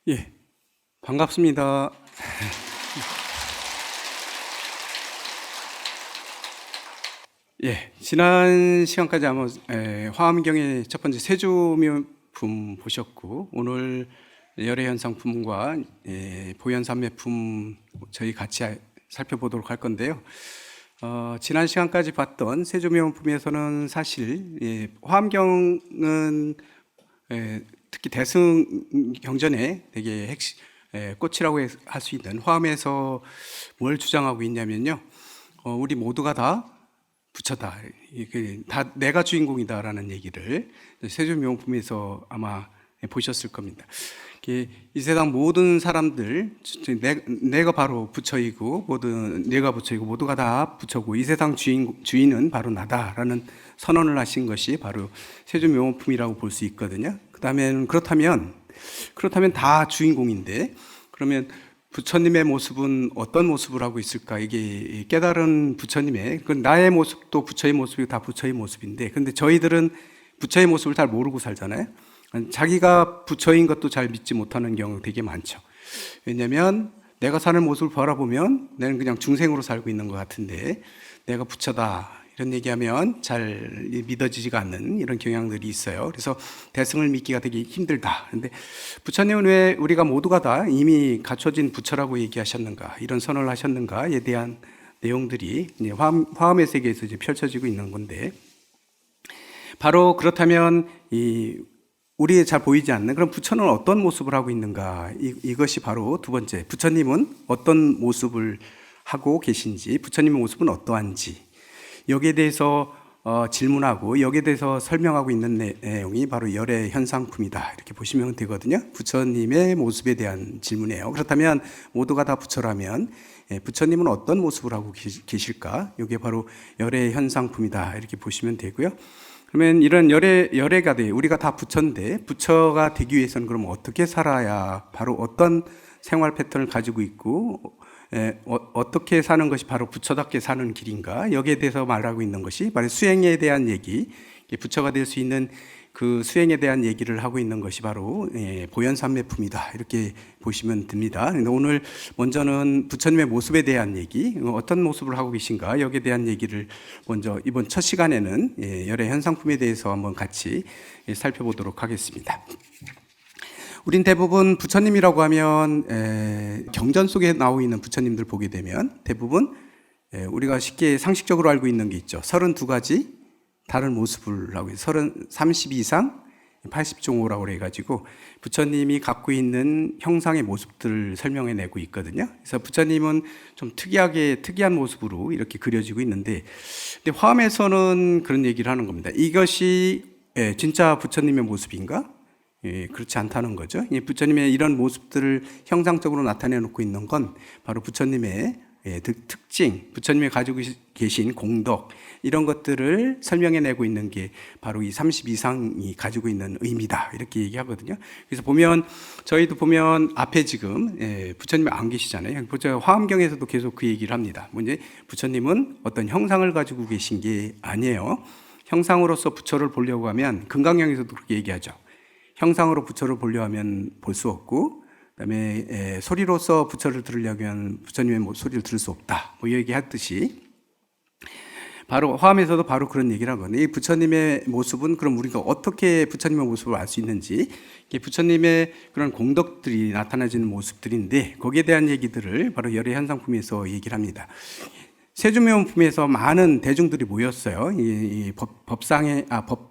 예, 반갑습니다. 예, 지난 시간까지 아마 화엄경의 첫 번째 세조묘품 보셨고, 오늘 열애현상품과 보현산매품 저희 같이 살펴보도록 할 건데요. 지난 시간까지 봤던 세조묘품에서는 사실 화엄경은 특히 대승경전에 되게 꽃이라고 할 수 있는 화엄에서 뭘 주장하고 있냐면요. 우리 모두가 다 부처다. 다 내가 주인공이다라는 얘기를 세조명품에서 아마 보셨을 겁니다. 이 세상 모든 사람들, 내가 바로 부처이고, 내가 부처이고, 모두가 다 부처고, 이 세상 주인은 바로 나다라는 선언을 하신 것이 바로 세조명품이라고 볼 수 있거든요. 그렇다면 다 주인공인데, 그러면 부처님의 모습은 어떤 모습을 하고 있을까? 이게 깨달은 부처님의, 나의 모습도 부처의 모습이 다 부처의 모습인데, 근데 저희들은 부처의 모습을 잘 모르고 살잖아요. 자기가 부처인 것도 잘 믿지 못하는 경우 되게 많죠. 왜냐하면 내가 사는 모습을 바라보면 나는 그냥 중생으로 살고 있는 것 같은데 내가 부처다 이런 얘기하면 잘 믿어지지가 않는 이런 경향들이 있어요. 그래서 대승을 믿기가 되게 힘들다. 근데 부처님은 왜 우리가 모두가 다 이미 갖춰진 부처라고 얘기하셨는가, 이런 선언을 하셨는가에 대한 내용들이 화엄의 세계에서 이제 펼쳐지고 있는 건데, 바로 그렇다면 우리에 잘 보이지 않는 그럼 부처는 어떤 모습을 하고 있는가, 이것이 바로 두 번째, 부처님은 어떤 모습을 하고 계신지, 부처님의 모습은 어떠한지, 여기에 대해서 질문하고 여기에 대해서 설명하고 있는 내용이 바로 열의 현상품이다, 이렇게 보시면 되거든요. 부처님의 모습에 대한 질문이에요. 그렇다면 모두가 다 부처라면 부처님은 어떤 모습을 하고 계실까? 이게 바로 열의 현상품이다, 이렇게 보시면 되고요. 그러면 이런 열애가 돼, 우리가 다 부처인데 부처가 되기 위해서는 그럼 어떻게 살아야, 바로 어떤 생활 패턴을 가지고 있고 어떻게 사는 것이 바로 부처답게 사는 길인가, 여기에 대해서 말하고 있는 것이 바로 수행에 대한 얘기, 부처가 될 수 있는 그 수행에 대한 얘기를 하고 있는 것이 바로 보현산매품이다, 이렇게 보시면 됩니다. 오늘 먼저는 부처님의 모습에 대한 얘기, 어떤 모습을 하고 계신가, 여기에 대한 얘기를 먼저 이번 첫 시간에는 열의 현상품에 대해서 한번 같이 살펴보도록 하겠습니다. 우린 대부분 부처님이라고 하면 경전 속에 나오고 있는 부처님들 보게 되면 대부분 우리가 쉽게 상식적으로 알고 있는 게 있죠. 32가지 다른 모습을 하고 있어요. 32상 80종호라고 해가지고 부처님이 갖고 있는 형상의 모습들을 설명해 내고 있거든요. 그래서 부처님은 좀 특이한 모습으로 이렇게 그려지고 있는데, 근데 화엄에서는 그런 얘기를 하는 겁니다. 이것이 진짜 부처님의 모습인가? 그렇지 않다는 거죠. 부처님의 이런 모습들을 형상적으로 나타내 놓고 있는 건 바로 부처님의 특징, 부처님이 가지고 계신 공덕, 이런 것들을 설명해 내고 있는 게 바로 이 32상이 가지고 있는 의미다, 이렇게 얘기하거든요. 그래서 저희도 보면 앞에 지금 부처님이 안 계시잖아요. 화엄경에서도 계속 그 얘기를 합니다. 뭐지? 부처님은 어떤 형상을 가지고 계신 게 아니에요. 형상으로서 부처를 보려고 하면 금강경에서도 그렇게 얘기하죠. 형상으로 부처를 보려 하면 볼 수 없고, 그다음에 소리로서 부처를 들으려면 부처님의 소리를 들을 수 없다, 뭐 얘기했듯이 바로 화엄에서도 바로 그런 얘기를 하거든요. 이 부처님의 모습은 그럼 우리가 어떻게 부처님의 모습을 알 수 있는지, 부처님의 그런 공덕들이 나타나지는 모습들인데 거기에 대한 얘기들을 바로 열의 현상품에서 얘기를 합니다. 세조명품에서 많은 대중들이 모였어요.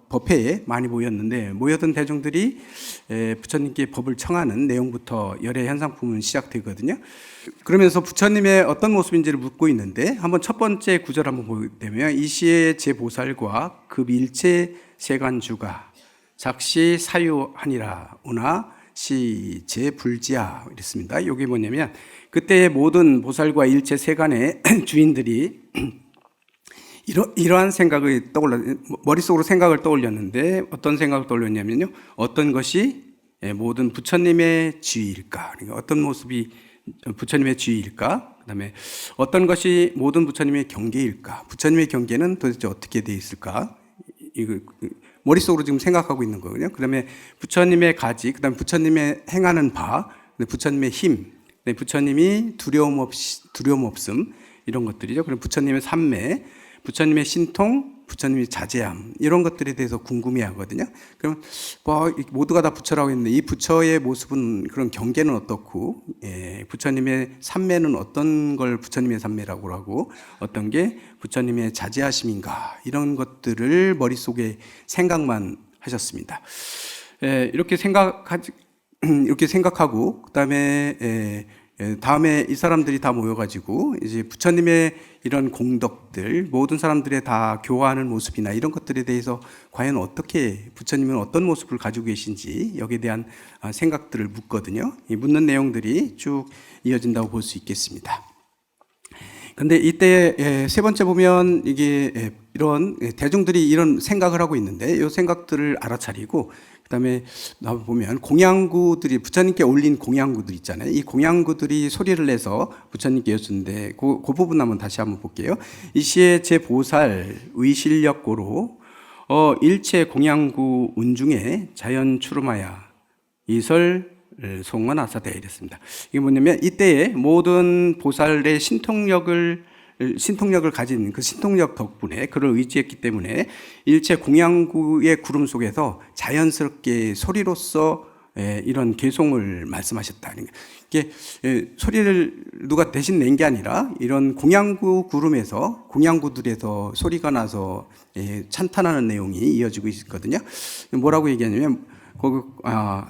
법회에 많이 모였는데, 모였던 대중들이 부처님께 법을 청하는 내용부터 열의 현상품은 시작되거든요. 그러면서 부처님의 어떤 모습인지를 묻고 있는데, 한번 첫 번째 구절 한번 보게 되면, 이시의 제보살과 그 밀체 세간주가 작시 사유하니라 오나 시 제불지야, 이랬습니다. 이게 뭐냐면, 그때의 모든 보살과 일체 세간의 주인들이 이러한 생각을 머릿속으로 생각을 떠올렸는데, 어떤 생각을 떠올렸냐면요, 어떤 것이 모든 부처님의 지위일까, 그러니까 어떤 모습이 부처님의 지위일까, 그 다음에 어떤 것이 모든 부처님의 경계일까, 부처님의 경계는 도대체 어떻게 되어 있을까, 이거 머릿속으로 지금 생각하고 있는 거거든요. 그 다음에 부처님의 가지, 그 다음에 부처님의 행하는 바, 부처님의 힘, 부처님이 두려움 없음 이런 것들이죠. 그리고 부처님의 삼매, 부처님의 신통, 부처님의 자제함 이런 것들에 대해서 궁금해하거든요. 그럼 뭐 모두가 다 부처라고 했는데 이 부처의 모습은 그런 경계는 어떻고, 부처님의 삼매는 어떤 걸 부처님의 삼매라고 하고 어떤 게 부처님의 자제하심인가 이런 것들을 머릿속에 생각만 하셨습니다. 이렇게 생각하고 다음에 이 사람들이 다 모여가지고 이제 부처님의 이런 공덕들, 모든 사람들의 다 교화하는 모습이나 이런 것들에 대해서 과연 어떻게 부처님은 어떤 모습을 가지고 계신지 여기에 대한 생각들을 묻거든요. 이 묻는 내용들이 쭉 이어진다고 볼 수 있겠습니다. 근데 이때 세 번째 보면 이게 이런 대중들이 이런 생각을 하고 있는데 이 생각들을 알아차리고 그다음에 보면 공양구들이 부처님께 올린 공양구들 있잖아요. 이 공양구들이 소리를 내서 부처님께 여쭈는데 그 부분 한번 다시 한번 볼게요. 이 시에 제 보살 의실력고로 일체 공양구 운중에 자연 추름하야 이설 송원하사대 이랬습니다. 이게 뭐냐면 이때에 모든 보살의 신통력을 가진 그 신통력 덕분에 그를 의지했기 때문에 일체 공양구의 구름 속에서 자연스럽게 소리로서 이런 개송을 말씀하셨다. 이게 소리를 누가 대신 낸 게 아니라 이런 공양구 구름에서 공양구들에서 소리가 나서 찬탄하는 내용이 이어지고 있거든요. 뭐라고 얘기하냐면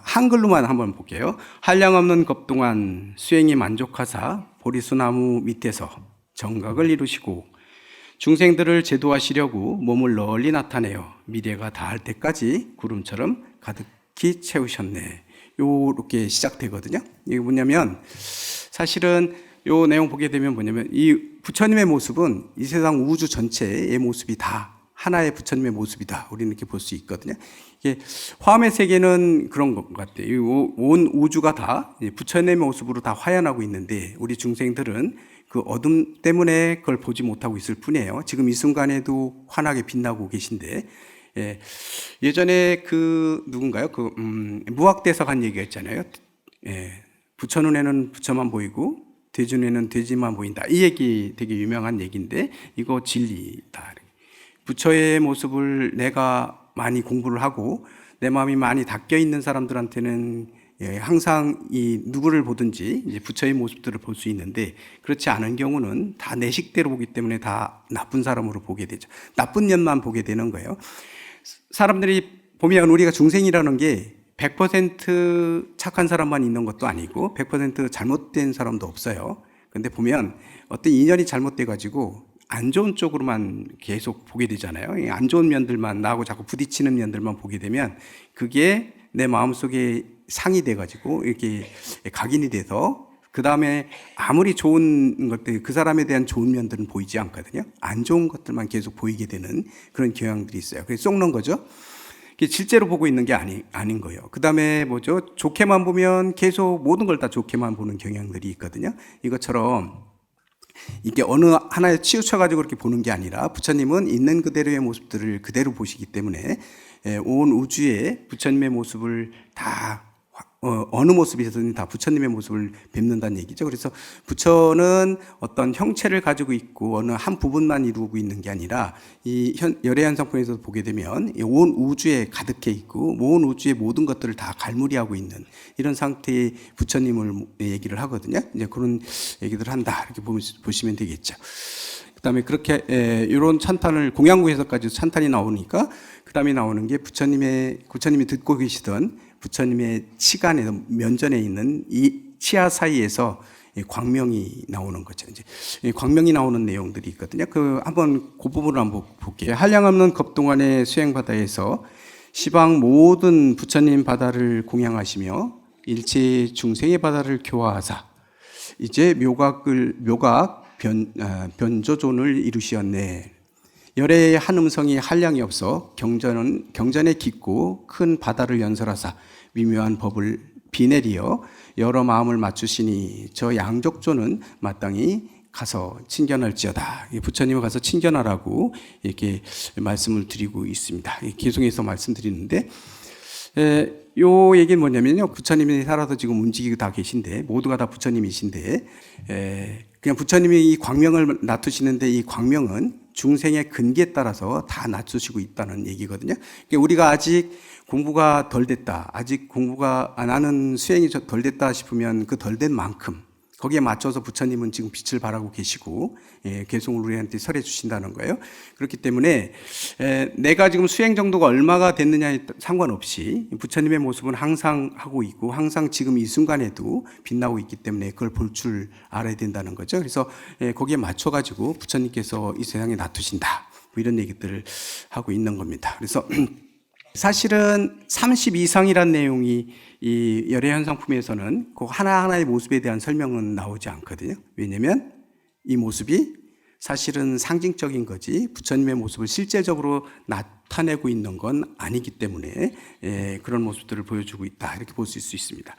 한글로만 한번 볼게요. 한량없는 겁동안 수행이 만족하사 보리수나무 밑에서 정각을 이루시고 중생들을 제도하시려고 몸을 널리 나타내어 미래가 닿을 때까지 구름처럼 가득히 채우셨네. 요렇게 시작되거든요. 이게 뭐냐면 사실은 요 내용 보게 되면 뭐냐면 이 부처님의 모습은 이 세상 우주 전체의 모습이 다 하나의 부처님의 모습이다. 우리는 이렇게 볼 수 있거든요. 이게 화엄의 세계는 그런 것 같아요. 온 우주가 다 부처님의 모습으로 다 화연하고 있는데 우리 중생들은 그 어둠 때문에 그걸 보지 못하고 있을 뿐이에요. 지금 이 순간에도 환하게 빛나고 계신데 예전에 누군가요? 무학대석 한 얘기가 있잖아요. 부처 눈에는 부처만 보이고 돼지 눈에는 돼지만 보인다. 이 얘기 되게 유명한 얘기인데 이거 진리다. 부처의 모습을 내가 많이 공부를 하고 내 마음이 많이 닦여 있는 사람들한테는 항상 이 누구를 보든지 이제 부처의 모습들을 볼 수 있는데 그렇지 않은 경우는 다 내 식대로 보기 때문에 다 나쁜 사람으로 보게 되죠. 나쁜 년만 보게 되는 거예요. 사람들이 보면 우리가 중생이라는 게 100% 착한 사람만 있는 것도 아니고 100% 잘못된 사람도 없어요. 근데 보면 어떤 인연이 잘못돼 가지고 안 좋은 쪽으로만 계속 보게 되잖아요. 안 좋은 면들만 나하고 자꾸 부딪히는 면들만 보게 되면 그게 내 마음속에 상이 돼가지고 이렇게 각인이 돼서 그 다음에 아무리 좋은 것들 그 사람에 대한 좋은 면들은 보이지 않거든요. 안 좋은 것들만 계속 보이게 되는 그런 경향들이 있어요. 그래서 쏙는 거죠. 실제로 보고 있는 게 아닌 거예요. 그 다음에 좋게만 보면 계속 모든 걸 다 좋게만 보는 경향들이 있거든요. 이것처럼 이게 어느 하나에 치우쳐가지고 그렇게 보는 게 아니라 부처님은 있는 그대로의 모습들을 그대로 보시기 때문에 온 우주에 부처님의 모습을 다 어느 모습이든 다 부처님의 모습을 뵙는다는 얘기죠. 그래서 부처는 어떤 형체를 가지고 있고 어느 한 부분만 이루고 있는 게 아니라 이 열애현상품에서 보게 되면 온 우주에 가득해 있고 온 우주의 모든 것들을 다 갈무리하고 있는 이런 상태의 부처님을 얘기를 하거든요. 이제 그런 얘기들을 한다 이렇게 보시면 되겠죠. 그다음에 그렇게 이런 찬탄을 공양구에서까지 찬탄이 나오니까 그다음에 나오는 게 부처님이 듣고 계시던 부처님의 치간에 면전에 있는 이 치아 사이에서 광명이 나오는 거죠. 이제 광명이 나오는 내용들이 있거든요. 한번 그 부분을 한번 볼게요. 한량없는 겁동안의 수행바다에서 시방 모든 부처님 바다를 공양하시며 일체 중생의 바다를 교화하사 이제 묘각 변조존을 이루시었네. 열애의 한 음성이 한량이 없어 경전에 깊고 큰 바다를 연설하사 미묘한 법을 비내리어 여러 마음을 맞추시니 저 양족조는 마땅히 가서 친견할지어다. 부처님을 가서 친견하라고 이렇게 말씀을 드리고 있습니다. 계속해서 말씀드리는데 요 얘기는 뭐냐면요. 부처님이 살아서 지금 움직이고 다 계신데, 모두가 다 부처님이신데, 그냥 부처님이 이 광명을 놔두시는데 이 광명은 중생의 근기에 따라서 다 낮추시고 있다는 얘기거든요. 그러니까 우리가 아직 공부가 덜 됐다, 아직 공부가 나는 수행이 덜 됐다 싶으면 그 덜 된 만큼 거기에 맞춰서 부처님은 지금 빛을 발하고 계시고 계속 우리한테 설해 주신다는 거예요. 그렇기 때문에 내가 지금 수행 정도가 얼마가 됐느냐에 상관없이 부처님의 모습은 항상 하고 있고 항상 지금 이 순간에도 빛나고 있기 때문에 그걸 볼 줄 알아야 된다는 거죠. 그래서 거기에 맞춰가지고 부처님께서 이 세상에 놔두신다, 뭐 이런 얘기들을 하고 있는 겁니다. 그래서 사실은 30 이상이라는 내용이 이 열애현상품에서는 그 하나하나의 모습에 대한 설명은 나오지 않거든요. 왜냐하면 이 모습이 사실은 상징적인 거지 부처님의 모습을 실제적으로 나타내고 있는 건 아니기 때문에 그런 모습들을 보여주고 있다, 이렇게 볼 수 있습니다.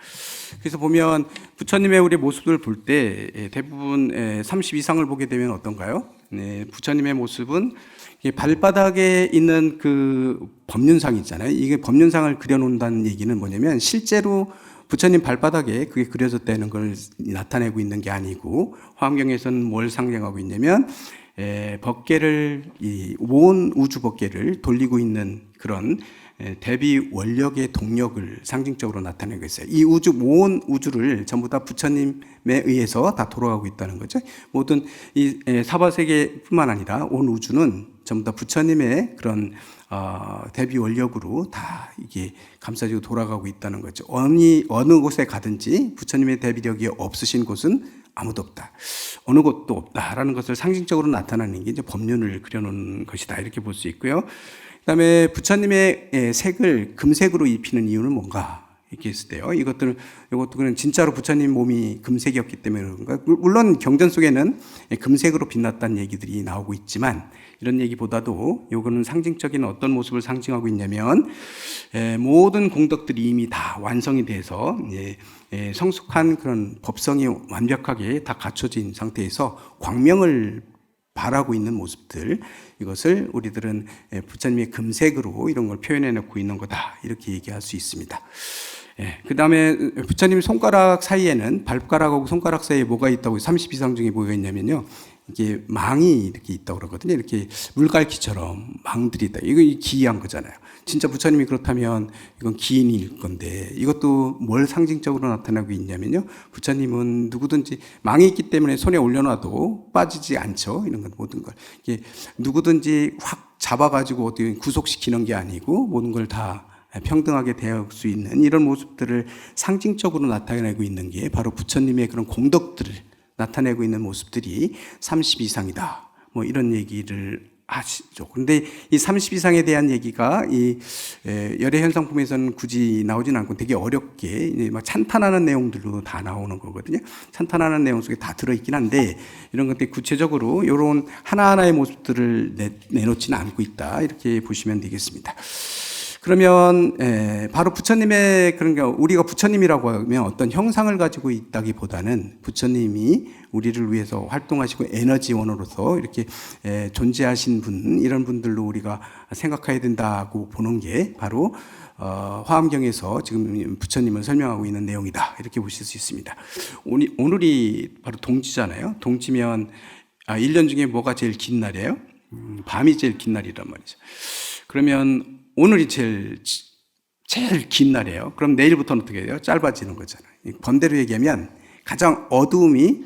그래서 보면 부처님의 우리 모습을 볼 때 대부분 30 이상을 보게 되면 어떤가요? 부처님의 모습은 발바닥에 있는 그 법륜상 있잖아요. 이게 법륜상을 그려놓는다는 얘기는 뭐냐면 실제로 부처님 발바닥에 그게 그려졌다는 걸 나타내고 있는 게 아니고, 화엄경에서는 뭘 상징하고 있냐면 법계를, 이 온 우주 법계를 돌리고 있는 그런 대비 원력의 동력을 상징적으로 나타내고 있어요. 이 우주, 온 우주를 전부 다 부처님에 의해서 다 돌아가고 있다는 거죠. 모든 이 사바세계뿐만 아니라 온 우주는 전부 다 부처님의 그런 대비 원력으로 다 이게 감싸지고 돌아가고 있다는 거죠. 어느 곳에 가든지 부처님의 대비력이 없으신 곳은 아무도 없다, 어느 곳도 없다라는 것을 상징적으로 나타나는 게 이제 법륜을 그려놓은 것이다, 이렇게 볼 수 있고요. 그다음에 부처님의 색을 금색으로 입히는 이유는 뭔가 이렇게 했을 때요. 이것도 그냥 진짜로 부처님 몸이 금색이었기 때문에 그런가. 물론 경전 속에는 금색으로 빛났다는 얘기들이 나오고 있지만 이런 얘기보다도 이거는 상징적인 어떤 모습을 상징하고 있냐면 모든 공덕들이 이미 다 완성이 돼서 성숙한 그런 법성이 완벽하게 다 갖춰진 상태에서 광명을 발하고 있는 모습들, 이것을 우리들은 부처님의 금색으로 이런 걸 표현해 놓고 있는 거다, 이렇게 얘기할 수 있습니다. 그 다음에 부처님 손가락 사이에는, 발가락하고 손가락 사이에 뭐가 있다고, 30 이상 중에 뭐가 있냐면요, 이게 망이 이렇게 있다고 그러거든요. 이렇게 물갈퀴처럼 망들이 있다. 이거 기이한 거잖아요. 진짜 부처님이 그렇다면 이건 기인일 건데, 이것도 뭘 상징적으로 나타나고 있냐면요, 부처님은 누구든지 망이 있기 때문에 손에 올려놔도 빠지지 않죠. 이런 건 모든 걸 이게 누구든지 확 잡아가지고 어디 구속시키는 게 아니고 모든 걸 다 평등하게 대할 수 있는 이런 모습들을 상징적으로 나타내고 있는 게 바로 부처님의 그런 공덕들을 나타내고 있는 모습들이 30 이상이다, 뭐 이런 얘기를 하시죠. 그런데 이 30 이상에 대한 얘기가 이 열애현상품에서는 굳이 나오진 않고 되게 어렵게 막 찬탄하는 내용들로 다 나오는 거거든요. 찬탄하는 내용 속에 다 들어있긴 한데 이런 것들이 구체적으로 이런 하나하나의 모습들을 내놓지는 않고 있다, 이렇게 보시면 되겠습니다. 그러면 바로 부처님의, 그러니까 우리가 부처님이라고 하면 어떤 형상을 가지고 있다기보다는 부처님이 우리를 위해서 활동하시고 에너지원으로서 이렇게 존재하신 분, 이런 분들로 우리가 생각해야 된다고 보는 게 바로 화엄경에서 지금 부처님을 설명하고 있는 내용이다, 이렇게 보실 수 있습니다. 오늘이 바로 동지잖아요. 동지면 1년 중에 뭐가 제일 긴 날이에요? 밤이 제일 긴 날이란 말이죠. 그러면 오늘이 제일 긴 날이에요. 그럼 내일부터는 어떻게 돼요? 짧아지는 거잖아요. 번대로 얘기하면 가장 어두움이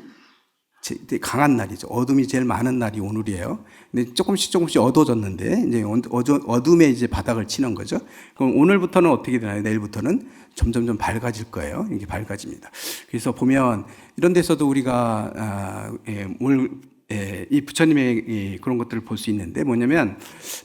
강한 날이죠. 어둠이 제일 많은 날이 오늘이에요. 근데 조금씩 어두워졌는데 이제 어둠에 이제 바닥을 치는 거죠. 그럼 오늘부터는 어떻게 되나요? 내일부터는 점점 밝아질 거예요. 이게 밝아집니다. 그래서 보면 이런 데서도 우리가 이 부처님의 그런 것들을 볼 수 있는데, 뭐냐면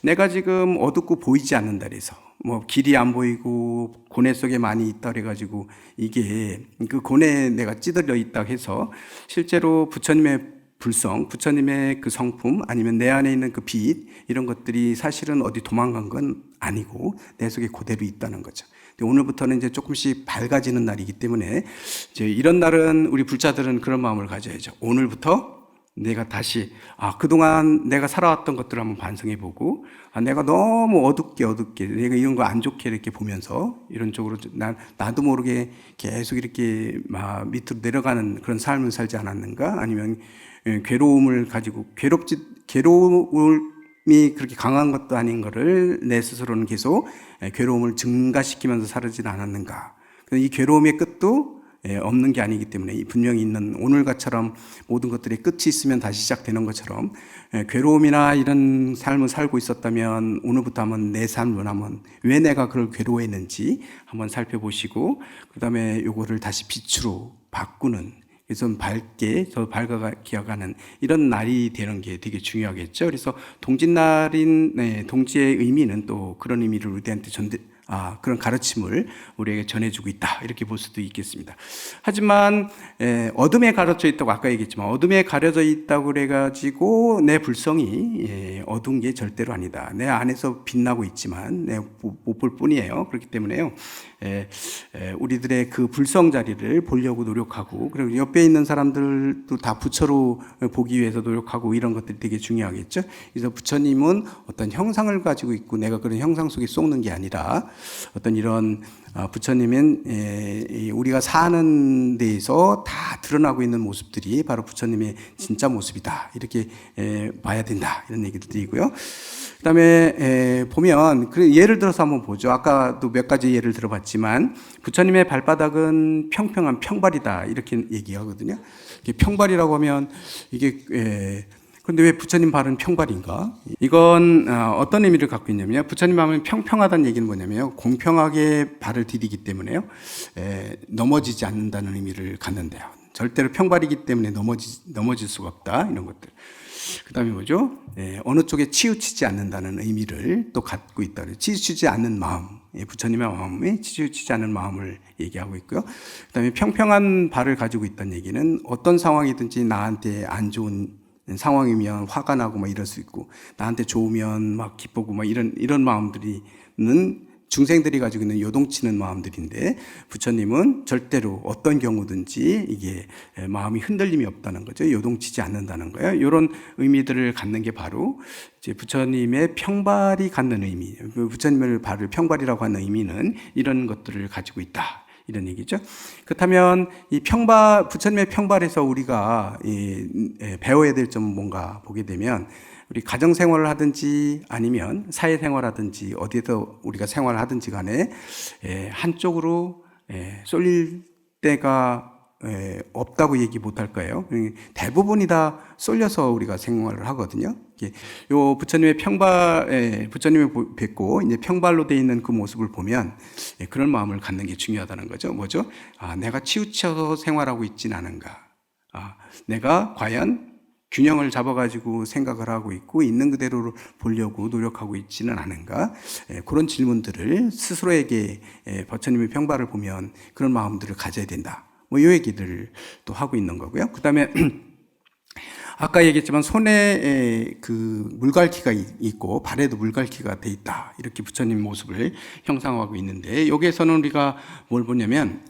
내가 지금 어둡고 보이지 않는 달에서 뭐 길이 안 보이고 고뇌 속에 많이 있다 그래가지고 이게 그 고뇌에 내가 찌들려 있다 해서 실제로 부처님의 불성, 부처님의 그 성품, 아니면 내 안에 있는 그 빛, 이런 것들이 사실은 어디 도망간 건 아니고 내 속에 그대로 있다는 거죠. 근데 오늘부터는 이제 조금씩 밝아지는 날이기 때문에 이제 이런 날은 우리 불자들은 그런 마음을 가져야죠. 오늘부터 내가 다시 그동안 내가 살아왔던 것들을 한번 반성해보고 내가 너무 어둡게 내가 이런 거 안 좋게 이렇게 보면서 이런 쪽으로 나도 모르게 계속 이렇게 막 밑으로 내려가는 그런 삶을 살지 않았는가? 아니면 괴로움을 가지고 괴로움이 그렇게 강한 것도 아닌 거를 내 스스로는 계속 괴로움을 증가시키면서 살지는 않았는가? 이 괴로움의 끝도 없는 게 아니기 때문에 분명히 있는 오늘과처럼 모든 것들이 끝이 있으면 다시 시작되는 것처럼 괴로움이나 이런 삶을 살고 있었다면 오늘부터 한번 내 삶을 한번 왜 내가 그걸 괴로워했는지 한번 살펴보시고 그 다음에 요거를 다시 빛으로 바꾸는 그래서 밝게 밝아가는 이런 날이 되는 게 되게 중요하겠죠. 그래서 동짓날인 동지의 의미는 또 그런 의미를 우리한테 그런 가르침을 우리에게 전해주고 있다 이렇게 볼 수도 있겠습니다. 하지만 어둠에 가려져 있다고 아까 얘기했지만 어둠에 가려져 있다고 그래가지고 내 불성이 어두운 게 절대로 아니다. 내 안에서 빛나고 있지만 내가 못 볼 뿐이에요. 그렇기 때문에요. 우리들의 그 불성 자리를 보려고 노력하고 그리고 옆에 있는 사람들도 다 부처로 보기 위해서 노력하고 이런 것들이 되게 중요하겠죠. 그래서 부처님은 어떤 형상을 가지고 있고 내가 그런 형상 속에 쏙는 게 아니라 어떤 이런 부처님은 우리가 사는 데에서 다 드러나고 있는 모습들이 바로 부처님의 진짜 모습이다 이렇게 봐야 된다 이런 얘기도 드리고요. 그 다음에 보면 예를 들어서 한번 보죠. 아까도 몇 가지 예를 들어봤지만 부처님의 발바닥은 평평한 평발이다 이렇게 얘기하거든요. 평발이라고 하면 이게 그런데 왜 부처님 발은 평발인가? 이건 어떤 의미를 갖고 있냐면요. 부처님 하면 평평하다는 얘기는 뭐냐면요. 공평하게 발을 디디기 때문에요. 넘어지지 않는다는 의미를 갖는데요. 절대로 평발이기 때문에 넘어질 수가 없다. 이런 것들. 그 다음에 뭐죠? 어느 쪽에 치우치지 않는다는 의미를 또 갖고 있다. 치우치지 않는 마음. 부처님의 마음에 치우치지 않는 마음을 얘기하고 있고요. 그 다음에 평평한 발을 가지고 있다는 얘기는 어떤 상황이든지 나한테 안 좋은 상황이면 화가 나고 막 이럴 수 있고 나한테 좋으면 막 기쁘고 막 이런 마음들이는 중생들이 가지고 있는 요동치는 마음들인데 부처님은 절대로 어떤 경우든지 이게 마음이 흔들림이 없다는 거죠. 요동치지 않는다는 거예요. 이런 의미들을 갖는 게 바로 이제 부처님의 평발이 갖는 의미, 부처님의 발을 평발이라고 하는 의미는 이런 것들을 가지고 있다. 이런 얘기죠. 그렇다면 이 부처님의 평발에서 우리가 배워야 될 점은 뭔가 보게 되면 우리 가정 생활을 하든지 아니면 사회 생활하든지 어디에서 우리가 생활을 하든지 간에 한쪽으로 쏠릴 때가 없다고 얘기 못 할 거예요. 대부분이 다 쏠려서 우리가 생활을 하거든요. 요 부처님의 부처님을 뵙고 이제 평발로 되어 있는 그 모습을 보면 그런 마음을 갖는 게 중요하다는 거죠. 뭐죠? 내가 치우쳐서 생활하고 있진 않은가? 내가 과연 균형을 잡아가지고 생각을 하고 있고 있는 그대로 보려고 노력하고 있지는 않은가? 그런 질문들을 스스로에게 부처님의 평발을 보면 그런 마음들을 가져야 된다. 이 얘기들을 또 하고 있는 거고요. 그 다음에 아까 얘기했지만 손에 그 물갈퀴가 있고 발에도 물갈퀴가 돼 있다. 이렇게 부처님 모습을 형상화하고 있는데 여기에서는 우리가 뭘 보냐면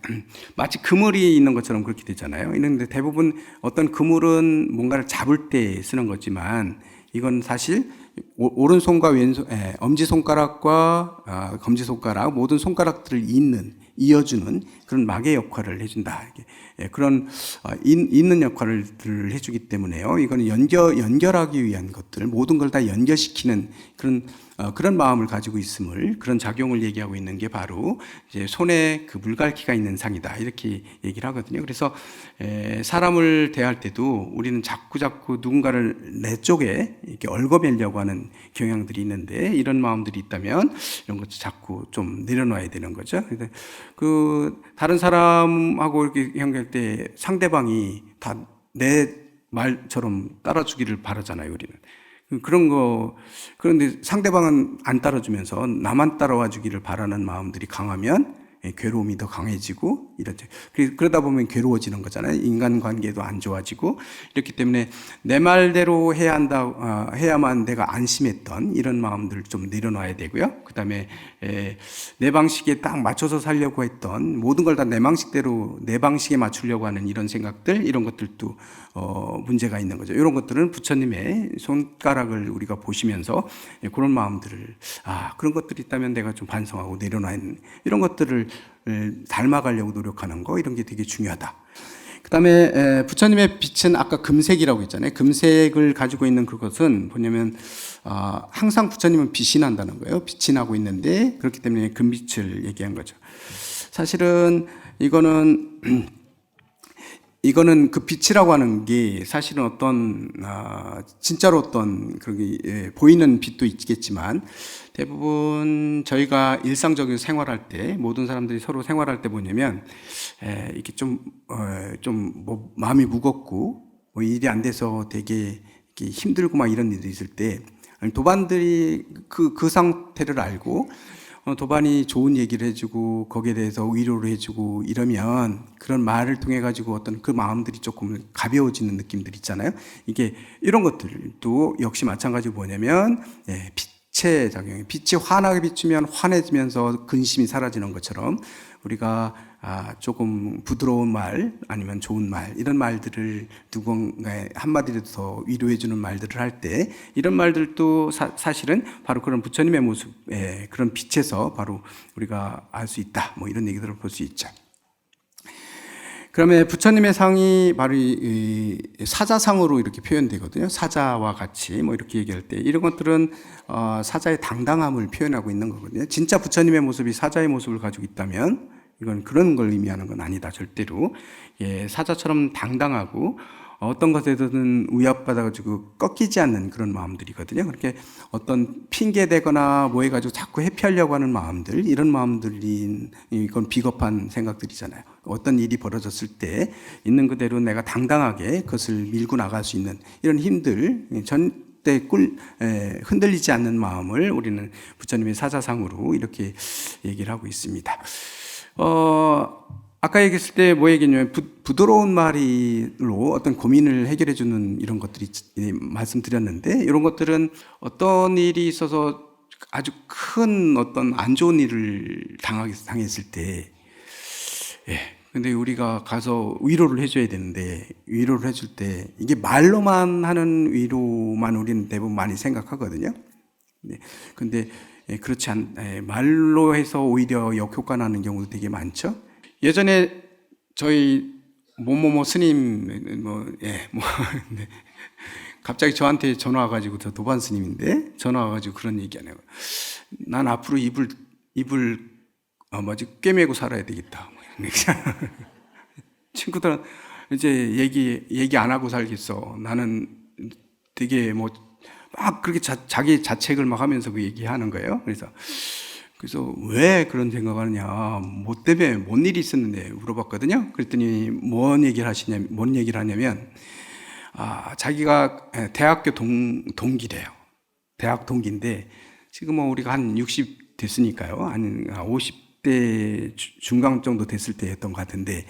마치 그물이 있는 것처럼 그렇게 되잖아요. 이런데 대부분 어떤 그물은 뭔가를 잡을 때 쓰는 거지만 이건 사실 오른손과 왼손, 엄지손가락과 검지손가락 모든 손가락들을 이어주는 그런 막의 역할을 해준다. 그런 있는 역할을 해주기 때문에요. 이거는 연결하기 위한 것들, 모든 걸 다 연결시키는 그런 마음을 가지고 있음을 그런 작용을 얘기하고 있는 게 바로 이제 손에 그 물갈퀴가 있는 상이다 이렇게 얘기를 하거든요. 그래서 사람을 대할 때도 우리는 자꾸 누군가를 내 쪽에 이렇게 얽어매려고 하는 경향들이 있는데 이런 마음들이 있다면 이런 것도 자꾸 좀 내려놔야 되는 거죠. 그래서 그 다른 사람하고 이렇게 연결할 때 상대방이 다 내 말처럼 따라주기를 바라잖아요, 우리는. 그런데 상대방은 안 따라주면서 나만 따라와 주기를 바라는 마음들이 강하면 괴로움이 더 강해지고 이렇죠. 그러다 보면 괴로워지는 거잖아요. 인간관계도 안 좋아지고. 이렇기 때문에 내 말대로 해야만 내가 안심했던 이런 마음들을 좀 내려놔야 되고요. 그 다음에 내 방식에 딱 맞춰서 살려고 했던, 모든 걸 다 내 방식대로, 내 방식에 맞추려고 하는 이런 생각들, 이런 것들도 문제가 있는 거죠. 이런 것들은 부처님의 손가락을 우리가 보시면서 그런 마음들을, 그런 것들이 있다면 내가 좀 반성하고 내려놔야 하는, 이런 것들을 닮아가려고 노력하는 거, 이런 게 되게 중요하다. 그 다음에 부처님의 빛은 아까 금색이라고 했잖아요. 금색을 가지고 있는 그것은 뭐냐면 항상 부처님은 빛이 난다는 거예요. 빛이 나고 있는데, 그렇기 때문에 금빛을 얘기한 거죠. 사실은 이거는 그 빛이라고 하는 게 사실은 어떤 진짜로 어떤 그렇게 보이는 빛도 있겠지만, 대부분 저희가 일상적인 생활할 때, 모든 사람들이 서로 생활할 때 뭐냐면 이게 좀 마음이 무겁고 일이 안 돼서 되게 이렇게 힘들고 막 이런 일이 있을 때, 도반들이 그 상태를 알고 도반이 좋은 얘기를 해주고 거기에 대해서 위로를 해주고 이러면, 그런 말을 통해 가지고 어떤 그 마음들이 조금 가벼워지는 느낌들 있잖아요. 이게 이런 것들도 역시 마찬가지로 뭐냐면 빛의 작용이, 빛이 환하게 비추면 환해지면서 근심이 사라지는 것처럼, 우리가 조금 부드러운 말, 아니면 좋은 말, 이런 말들을 누군가의 한마디라도 더 위로해주는 말들을 할 때, 이런 말들도 사실은 바로 그런 부처님의 모습의 그런 빛에서 바로 우리가 알 수 있다, 뭐 이런 얘기들을 볼 수 있죠. 그러면 부처님의 상이 바로 이 사자상으로 이렇게 표현되거든요. 사자와 같이 뭐 이렇게 얘기할 때, 이런 것들은 사자의 당당함을 표현하고 있는 거거든요. 진짜 부처님의 모습이 사자의 모습을 가지고 있다면 이건 그런 걸 의미하는 건 아니다, 절대로. 사자처럼 당당하고 어떤 것에든 위협받아가지고 꺾이지 않는 그런 마음들이거든요. 그렇게 어떤 핑계대거나 뭐 해가지고 자꾸 회피하려고 하는 마음들, 이런 마음들이, 이건 비겁한 생각들이잖아요. 어떤 일이 벌어졌을 때 있는 그대로 내가 당당하게 그것을 밀고 나갈 수 있는 이런 힘들, 절대 흔들리지 않는 마음을 우리는 부처님의 사자상으로 이렇게 얘기를 하고 있습니다. 아까 얘기했을 때 뭐 얘기냐면, 부드러운 말로 어떤 고민을 해결해 주는 이런 것들이 말씀드렸는데, 이런 것들은 어떤 일이 있어서 아주 큰 어떤 안 좋은 일을 당했을 때, 근데 우리가 가서 위로를 해줘야 되는데, 위로를 해줄 때 이게 말로만 하는 위로만 우리는 대부분 많이 생각하거든요. 근데 그렇지 말로 해서 오히려 역효과 나는 경우도 되게 많죠. 예전에 저희 뭐뭐뭐 스님 갑자기 저한테 전화 와가지고, 저 도반 스님인데 전화 와가지고 그런 얘기하네요. 난 앞으로 입을 꿰매고 살아야 되겠다. 친구들은 이제 얘기 안 하고 살겠어. 나는 되게 막 그렇게 자기 자책을 막 하면서 그 얘기하는 거예요. 그래서 왜 그런 생각을 하느냐, 뭐 때문에 뭔 일이 있었는데 물어봤거든요. 그랬더니 뭔 얘기를 하냐면, 자기가 대학교 동기래요. 대학 동기인데 지금 뭐 우리가 한 60 됐으니까요. 한 50대 중간 정도 됐을 때였던 것 같은데,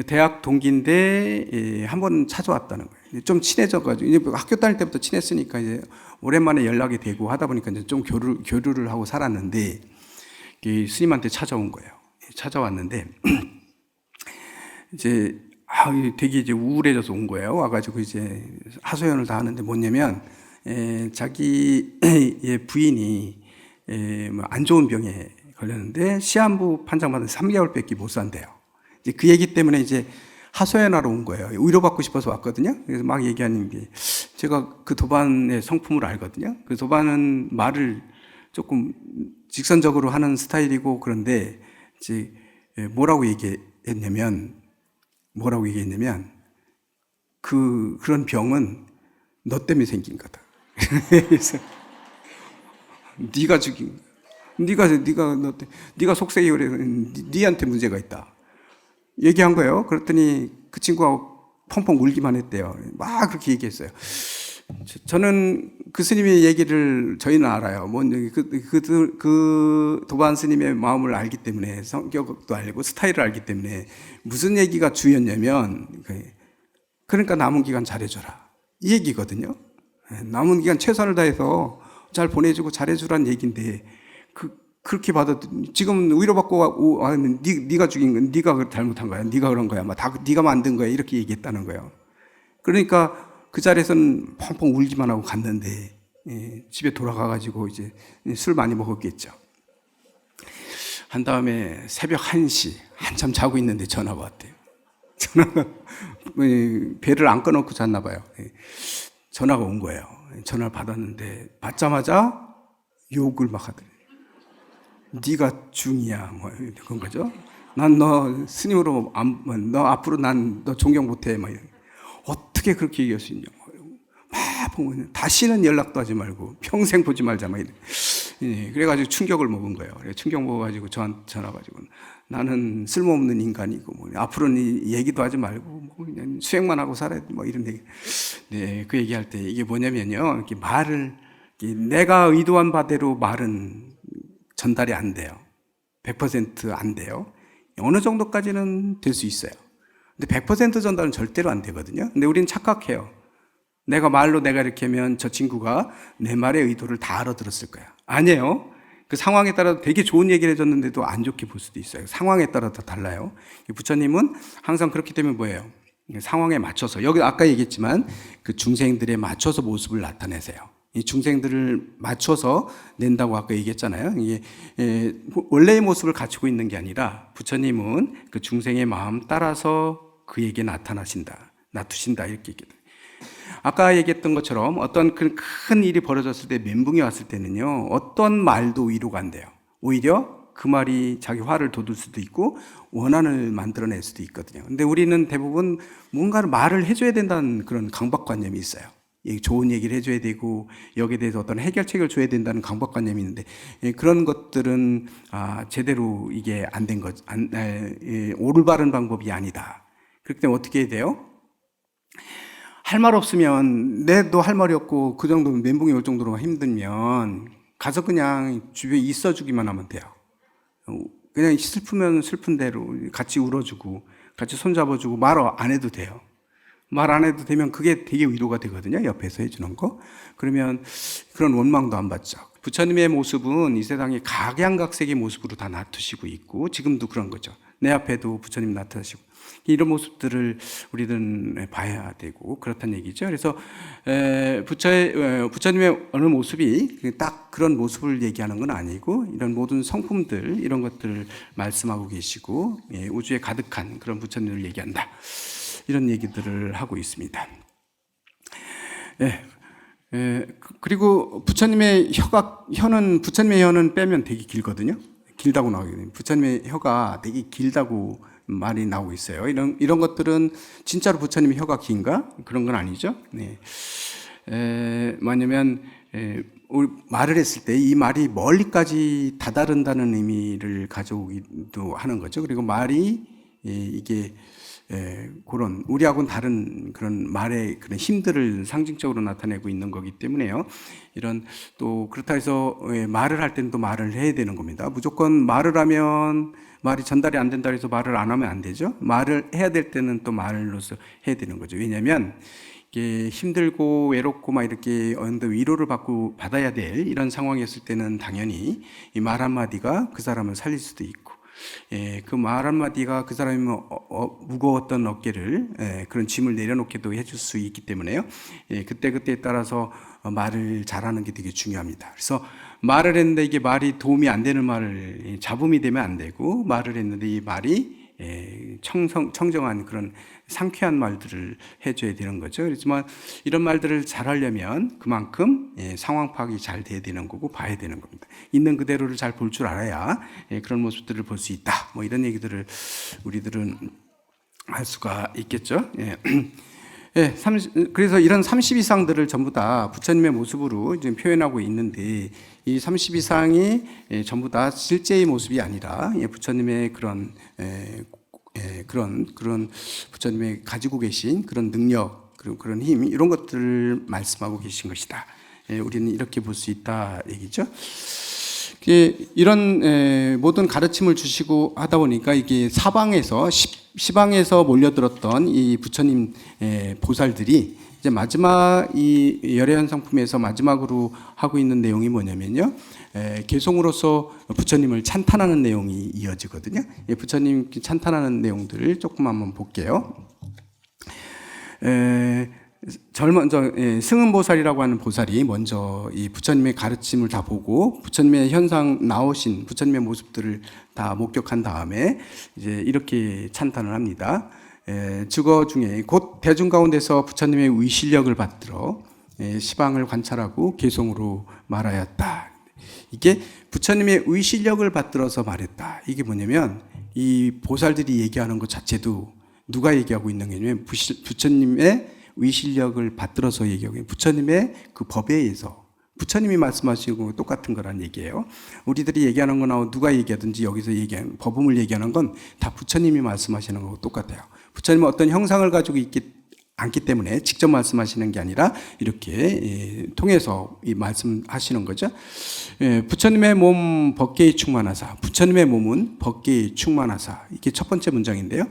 대학 동기인데 한번 찾아왔다는 거예요. 좀 친해져가지고, 이제 학교 다닐 때부터 친했으니까 이제 오랜만에 연락이 되고 하다 보니까 이제 좀 교류를 하고 살았는데, 스님한테 찾아온 거예요. 찾아왔는데 이제 되게 이제 우울해져서 온 거예요. 와가지고 이제 하소연을 다 하는데 뭐냐면, 자기의 부인이 안 좋은 병에 걸렸는데 시한부 판정받은 3개월밖에 못 산대요. 이제 그 얘기 때문에 이제 하소연하러 온 거예요. 위로받고 싶어서 왔거든요. 그래서 막 얘기하는 게, 제가 그 도반의 성품을 알거든요. 그 도반은 말을 조금 직선적으로 하는 스타일이고, 그런데 이제 뭐라고 얘기했냐면 그런 병은 너 때문에 생긴 거다. 그래서 네가 죽인, 네가 속색이 그래, 네한테 문제가 있다 얘기한 거예요. 그랬더니 그 친구가 펑펑 울기만 했대요. 막 그렇게 얘기했어요. 저는 그 스님의 얘기를 저희는 알아요. 그 도반 스님의 마음을 알기 때문에, 성격도 알고 스타일을 알기 때문에 무슨 얘기가 주였냐면, 그러니까 남은 기간 잘해줘라, 이 얘기거든요. 남은 기간 최선을 다해서 잘 보내주고 잘해주라는 얘기인데, 그렇게 받아. 지금 위로받고 네가 죽인 건 네가 잘못한 거야, 네가 그런 거야, 다 네가 만든 거야, 이렇게 얘기했다는 거예요. 그러니까 그 자리에서는 펑펑 울기만 하고 갔는데, 집에 돌아가가지고 이제 술 많이 먹었겠죠. 한 다음에 새벽 1시 한참 자고 있는데 전화가 왔대요. 전화가 배를 안 꺼놓고 잤나 봐요. 전화가 온 거예요. 전화를 받았는데 받자마자 욕을 막 하더래요. 네가 중이야, 뭐 그런 거죠. 난 너 스님으로 너 앞으로 난 너 존경 못해, 막 이런. 어떻게 그렇게 얘기할 수 있냐. 막 보면 다시는 연락도 하지 말고 평생 보지 말자, 막 이래. 그래가지고 충격을 먹은 거예요. 충격 먹어가지고 저한테 전화 가지고, 나는 쓸모없는 인간이고, 뭐 앞으로는 얘기도 하지 말고 뭐 그냥 수행만 하고 살아야 돼, 뭐 이런 얘기. 네, 그 얘기할 때 이게 뭐냐면요, 이렇게 말을, 내가 의도한 바대로 말은 전달이 안 돼요. 100% 안 돼요. 어느 정도까지는 될 수 있어요. 근데 100% 전달은 절대로 안 되거든요. 근데 우리는 착각해요. 내가 이렇게 하면 저 친구가 내 말의 의도를 다 알아들었을 거야. 아니에요. 그 상황에 따라 되게 좋은 얘기를 해줬는데도 안 좋게 볼 수도 있어요. 상황에 따라 다 달라요. 부처님은 항상 그렇기 때문에 뭐예요? 상황에 맞춰서, 여기 아까 얘기했지만 그 중생들에 맞춰서 모습을 나타내세요. 이 중생들을 맞춰서 낸다고 아까 얘기했잖아요. 이게 원래의 모습을 갖추고 있는 게 아니라 부처님은 그 중생의 마음 따라서 그에게 놔두신다, 이렇게 얘기해요. 아까 얘기했던 것처럼 어떤 큰 일이 벌어졌을 때, 멘붕이 왔을 때는요, 어떤 말도 위로가 안 돼요. 오히려 그 말이 자기 화를 돋울 수도 있고 원한을 만들어낼 수도 있거든요. 근데 우리는 대부분 뭔가를 말을 해줘야 된다는 그런 강박관념이 있어요. 좋은 얘기를 해줘야 되고 여기에 대해서 어떤 해결책을 줘야 된다는 강박관념이 있는데, 그런 것들은 제대로 이게 안 된 것, 올바른 방법이 아니다. 그렇기 때문에 어떻게 해야 돼요? 할 말 없으면, 내도 할 말이 없고 그 정도면 멘붕이 올 정도로 힘들면 가서 그냥 주변에 있어주기만 하면 돼요. 그냥 슬프면 슬픈 대로 같이 울어주고 같이 손잡아주고 말 안 해도 돼요. 말 안 해도 되면 그게 되게 위로가 되거든요. 옆에서 해주는 거. 그러면 그런 원망도 안 받죠. 부처님의 모습은 이 세상에 각양각색의 모습으로 다 나타시고 있고, 지금도 그런 거죠. 내 앞에도 부처님 나타나시고, 이런 모습들을 우리들은 봐야 되고 그렇다는 얘기죠. 그래서 부처님의 어느 모습이 딱 그런 모습을 얘기하는 건 아니고, 이런 모든 성품들, 이런 것들을 말씀하고 계시고, 우주에 가득한 그런 부처님을 얘기한다, 이런 얘기들을 하고 있습니다. 그리고 부처님의 혀는 빼면 되게 길거든요. 길다고 나오거든요. 부처님의 혀가 되게 길다고 말이 나오고 있어요. 이런 것들은 진짜로 부처님의 혀가 긴가? 그런 건 아니죠. 네. 뭐냐면, 우리 말을 했을 때 이 말이 멀리까지 다다른다는 의미를 가져오기도 하는 거죠. 그리고 말이 이게 그런 우리하고는 다른 그런 말의 그런 힘들을 상징적으로 나타내고 있는 거기 때문에요. 이런, 또 그렇다 해서 말을 할 때는 또 말을 해야 되는 겁니다. 무조건 말을 하면 말이 전달이 안 된다 해서 말을 안 하면 안 되죠. 말을 해야 될 때는 또 말로서 해야 되는 거죠. 왜냐하면 이게 힘들고 외롭고 막 이렇게 어느 위로를 받아야 될 이런 상황이었을 때는 당연히 이 말 한마디가 그 사람을 살릴 수도 있고, 그 말 한마디가 그 사람이 무거웠던 어깨를, 그런 짐을 내려놓게도 해줄 수 있기 때문에요. 그때그때에 따라서 말을 잘하는 게 되게 중요합니다. 그래서 말을 했는데 이게 말이 도움이 안 되는 말을, 잡음이 되면 안 되고, 말을 했는데 이 말이 청정한 그런 상쾌한 말들을 해줘야 되는 거죠. 그렇지만 이런 말들을 잘하려면 그만큼 상황 파악이 잘 돼야 되는 거고 봐야 되는 겁니다. 있는 그대로를 잘 볼 줄 알아야 그런 모습들을 볼 수 있다, 뭐 이런 얘기들을 우리들은 할 수가 있겠죠. 그래서 이런 32상들을 전부 다 부처님의 모습으로 지금 표현하고 있는데, 이 32상이 전부 다 실제의 모습이 아니라 부처님의 그런 부처님의 가지고 계신 그런 능력, 그리고 그런 힘, 이런 것들을 말씀하고 계신 것이다. 우리는 이렇게 볼 수 있다 얘기죠. 이런 모든 가르침을 주시고 하다 보니까 이게 사방에서 시방에서 몰려들었던 이 부처님 보살들이 이제 마지막 이 열애현 상품에서 마지막으로 하고 있는 내용이 뭐냐면요, 개송으로서 부처님을 찬탄하는 내용이 이어지거든요. 부처님 찬탄하는 내용들을 조금 한번 볼게요. 먼저 승은보살이라고 하는 보살이 먼저 이 부처님의 가르침을 다 보고 부처님의 현상 나오신 부처님의 모습들을 다 목격한 다음에 이제 이렇게 찬탄을 합니다. 주거 중에 곧 대중 가운데서 부처님의 의실력을 받들어 시방을 관찰하고 개송으로 말하였다. 이게 부처님의 의실력을 받들어서 말했다. 이게 뭐냐면 이 보살들이 얘기하는 것 자체도 누가 얘기하고 있는 게냐면 부처님의 의실력을 받들어서 얘기하고 부처님의 그 법에 의해서 부처님이 말씀하시는 거 똑같은 거란 얘기예요. 우리들이 얘기하는 거나 누가 얘기하든지 여기서 얘기하는 법음을 얘기하는 건 다 부처님이 말씀하시는 거고 똑같아요. 부처님은 어떤 형상을 가지고 있기 않기 때문에 직접 말씀하시는 게 아니라 이렇게 통해서 이 말씀하시는 거죠. 부처님의 몸 법계에 충만하사, 부처님의 몸은 법계에 충만하사, 이게 첫 번째 문장인데요.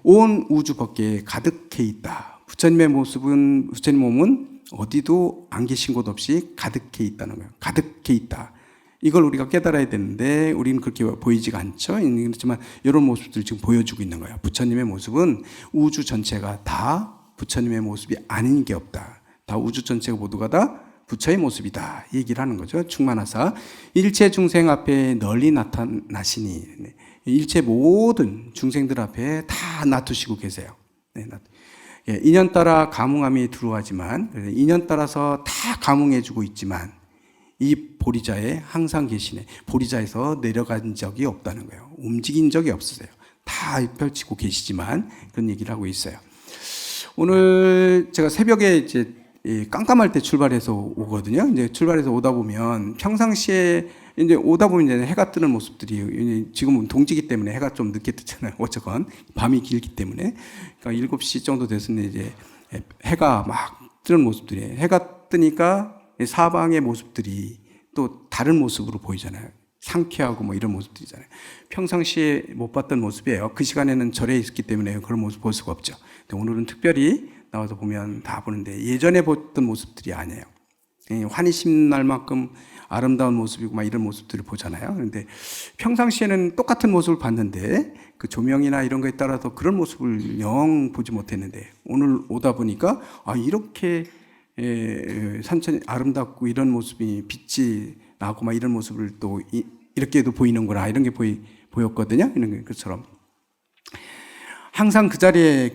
온 우주 법계에 가득해 있다. 부처님의 모습은, 부처님 몸은 어디도 안 계신 곳 없이 가득해 있다는 거예요. 가득해 있다. 이걸 우리가 깨달아야 되는데 우리는 그렇게 보이지가 않죠. 그렇지만 이런 모습들 지금 보여주고 있는 거예요. 부처님의 모습은 우주 전체가 다 부처님의 모습이 아닌 게 없다. 다 우주 전체가 모두가 다 부처의 모습이다. 이 얘기를 하는 거죠. 충만하사 일체 중생 앞에 널리 나타나시니, 일체 모든 중생들 앞에 다 놔두시고 계세요. 인연 따라 감응함이 들어하지만, 인연 따라서 다 감응해주고 있지만 이 보리자에 항상 계시네. 보리자에서 내려간 적이 없다는 거예요. 움직인 적이 없으세요. 다 펼치고 계시지만 그런 얘기를 하고 있어요. 오늘 제가 새벽에 이제 깜깜할 때 출발해서 오거든요. 이제 출발해서 오다 보면 평상시에 이제 오다 보면 이제 해가 뜨는 모습들이, 지금은 동지기 때문에 해가 좀 늦게 뜨잖아요. 어쨌건 밤이 길기 때문에. 그러니까 7시 정도 됐는데 이제 해가 막 뜨는 모습들이, 해가 뜨니까 사방의 모습들이 또 다른 모습으로 보이잖아요. 상쾌하고 뭐 이런 모습들이잖아요. 평상시에 못 봤던 모습이에요. 그 시간에는 절에 있었기 때문에 그런 모습 볼 수가 없죠. 근데 오늘은 특별히 나와서 보면 다 보는데 예전에 봤던 모습들이 아니에요. 환희심 날 만큼 아름다운 모습이고 막 이런 모습들을 보잖아요. 그런데 평상시에는 똑같은 모습을 봤는데 그 조명이나 이런 거에 따라서 그런 모습을 영 보지 못했는데 오늘 오다 보니까 이렇게 산천이 아름답고 이런 모습이 빛이 나고 막 이런 모습을 또 이렇게도 보이는구나, 이런 게 보였거든요. 이런 것처럼 항상 그 자리에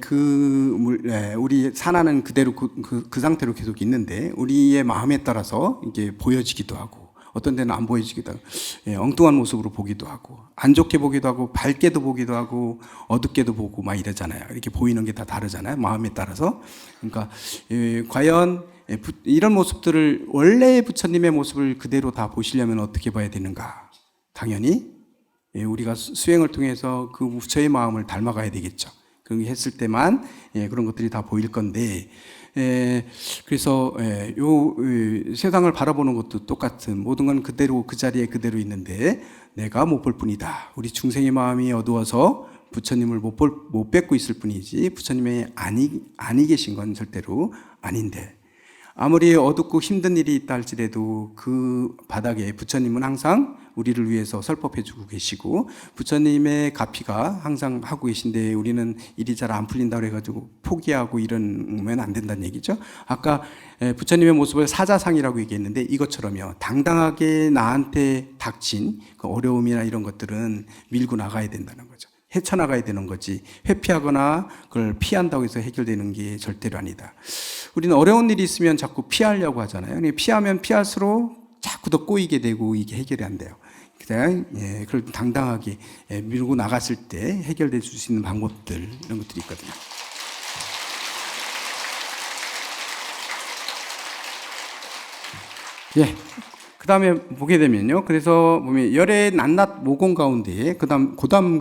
우리 산하는 그대로 그 상태로 계속 있는데 우리의 마음에 따라서 이게 보여지기도 하고 어떤 데는 안 보여지기도 하고 엉뚱한 모습으로 보기도 하고 안 좋게 보기도 하고 밝게도 보기도 하고 어둡게도 보고 막 이러잖아요. 이렇게 보이는 게 다 다르잖아요. 마음에 따라서. 그러니까 과연 이런 모습들을 원래의 부처님의 모습을 그대로 다 보시려면 어떻게 봐야 되는가? 당연히 우리가 수행을 통해서 그 부처의 마음을 닮아가야 되겠죠. 그렇게 했을 때만 그런 것들이 다 보일 건데, 그래서 요 세상을 바라보는 것도 똑같은, 모든 건 그대로 그 자리에 그대로 있는데 내가 못 볼 뿐이다. 우리 중생의 마음이 어두워서 부처님을 못 뵙고 있을 뿐이지 부처님이 아니 계신 건 절대로 아닌데, 아무리 어둡고 힘든 일이 있다 할지라도 그 바닥에 부처님은 항상 우리를 위해서 설법해 주고 계시고 부처님의 가피가 항상 하고 계신데 우리는 일이 잘 안 풀린다고 해가지고 포기하고 이러면 안 된다는 얘기죠. 아까 부처님의 모습을 사자상이라고 얘기했는데 이것처럼요, 당당하게 나한테 닥친 그 어려움이나 이런 것들은 밀고 나가야 된다는 거죠. 헤쳐나가야 되는 거지 회피하거나 그걸 피한다고 해서 해결되는 게 절대로 아니다. 우리는 어려운 일이 있으면 자꾸 피하려고 하잖아요. 피하면 피할수록 자꾸 더 꼬이게 되고 이게 해결이 안 돼요. 그냥 그걸 당당하게 밀고 나갔을 때 해결될 수 있는 방법들, 이런 것들이 있거든요. 그 다음에 보게 되면요. 그래서 보면 열의 낱낱 모공 가운데에, 그 다음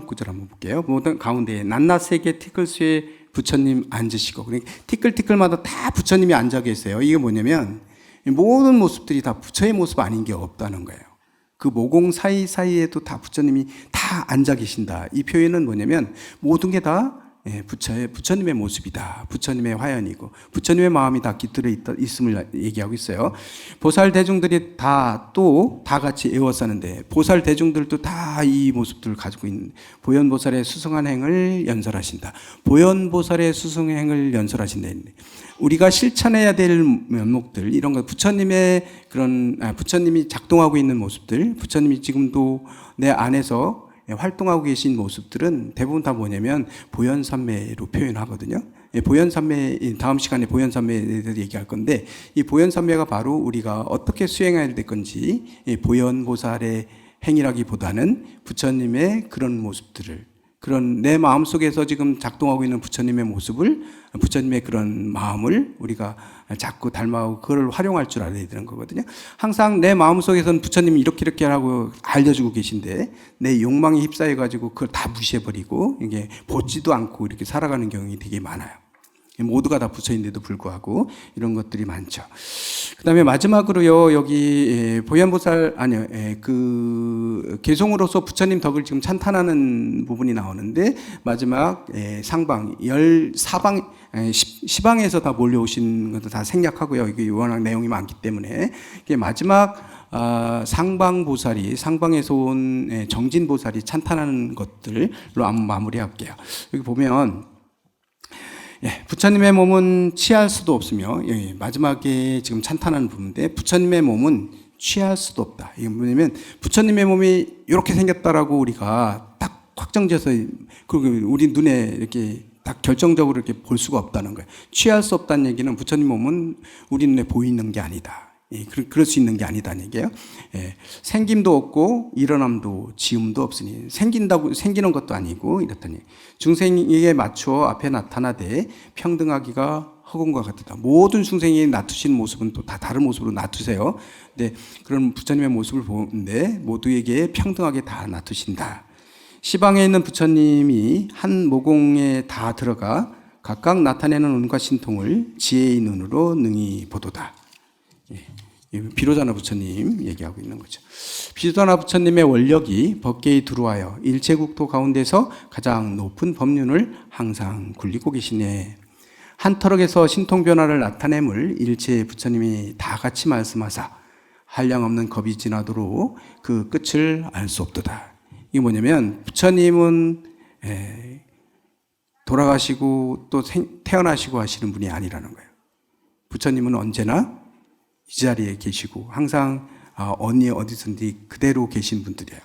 구절 한번 볼게요. 모든 가운데에 낱낱 세계 티끌수의 부처님 앉으시고, 그러니까 티끌티끌마다 다 부처님이 앉아 계세요. 이게 뭐냐면 모든 모습들이 다 부처의 모습 아닌 게 없다는 거예요. 그 모공 사이사이에도 다 부처님이 다 앉아 계신다. 이 표현은 뭐냐면 모든 게 다 부처님의 모습이다. 부처님의 화연이고 부처님의 마음이 다 깃들어 있음을 얘기하고 있어요. 보살 대중들이 다 같이 애워싸는데 보살 대중들도 다 이 모습들을 가지고 있는 보현보살의 수승한 행을 연설하신다. 보현보살의 수승행을 연설하신다. 우리가 실천해야 될 면목들, 이런 거, 부처님의 부처님이 작동하고 있는 모습들, 부처님이 지금도 내 안에서 활동하고 계신 모습들은 대부분 다 뭐냐면 보현삼매로 표현하거든요. 보현삼매, 다음 시간에 보현삼매에 대해서 얘기할 건데, 이 보현삼매가 바로 우리가 어떻게 수행해야 될 건지, 보현보살의 행위라기보다는 부처님의 그런 모습들을, 그런 내 마음속에서 지금 작동하고 있는 부처님의 모습을, 부처님의 그런 마음을 우리가 자꾸 닮아가고 그걸 활용할 줄 알아야 되는 거거든요. 항상 내 마음속에서는 부처님이 이렇게 하라고 알려주고 계신데 내 욕망에 휩싸여가지고 그걸 다 무시해버리고 이게 보지도 않고 이렇게 살아가는 경우가 되게 많아요. 모두가 다 부처인데도 불구하고 이런 것들이 많죠. 그 다음에 마지막으로요, 여기 보현보살, 개송으로서 부처님 덕을 지금 찬탄하는 부분이 나오는데, 마지막 상방, 14방에서 다 몰려오신 것도 다 생략하고요. 이게 워낙 내용이 많기 때문에. 마지막 상방보살이, 상방에서 온 정진보살이 찬탄하는 것들로 한번 마무리할게요. 여기 보면 부처님의 몸은 취할 수도 없으며, 마지막에 지금 찬탄하는 부분인데, 부처님의 몸은 취할 수도 없다. 이게 뭐냐면, 부처님의 몸이 이렇게 생겼다라고 우리가 딱 확정져서, 그리고 우리 눈에 이렇게 딱 결정적으로 이렇게 볼 수가 없다는 거예요. 취할 수 없다는 얘기는 부처님 몸은 우리 눈에 보이는 게 아니다. 그럴 수 있는 게 아니다는 얘기예요. 생김도 없고 일어남도 지음도 없으니 생기는 것도 아니고 이렇다니 중생에게 맞추어 앞에 나타나되 평등하기가 허공과 같다. 모든 중생이 나투신 모습은 또 다 다른 모습으로 나투세요. 근데 그런 부처님의 모습을 보는데 모두에게 평등하게 다 나투신다. 시방에 있는 부처님이 한 모공에 다 들어가 각각 나타내는 운과 신통을 지혜의 눈으로 능히 보도다. 비로자나 부처님 얘기하고 있는 거죠. 비로자나 부처님의 원력이 법계에 들어와요 일체국토 가운데서 가장 높은 법륜을 항상 굴리고 계시네. 한 터럭에서 신통 변화를 나타냄을 일체 부처님이 다 같이 말씀하사 한량없는 겁이 지나도록 그 끝을 알 수 없도다. 이게 뭐냐면 부처님은 돌아가시고 또 태어나시고 하시는 분이 아니라는 거예요. 부처님은 언제나 이 자리에 계시고 항상 어디선지 그대로 계신 분들이에요.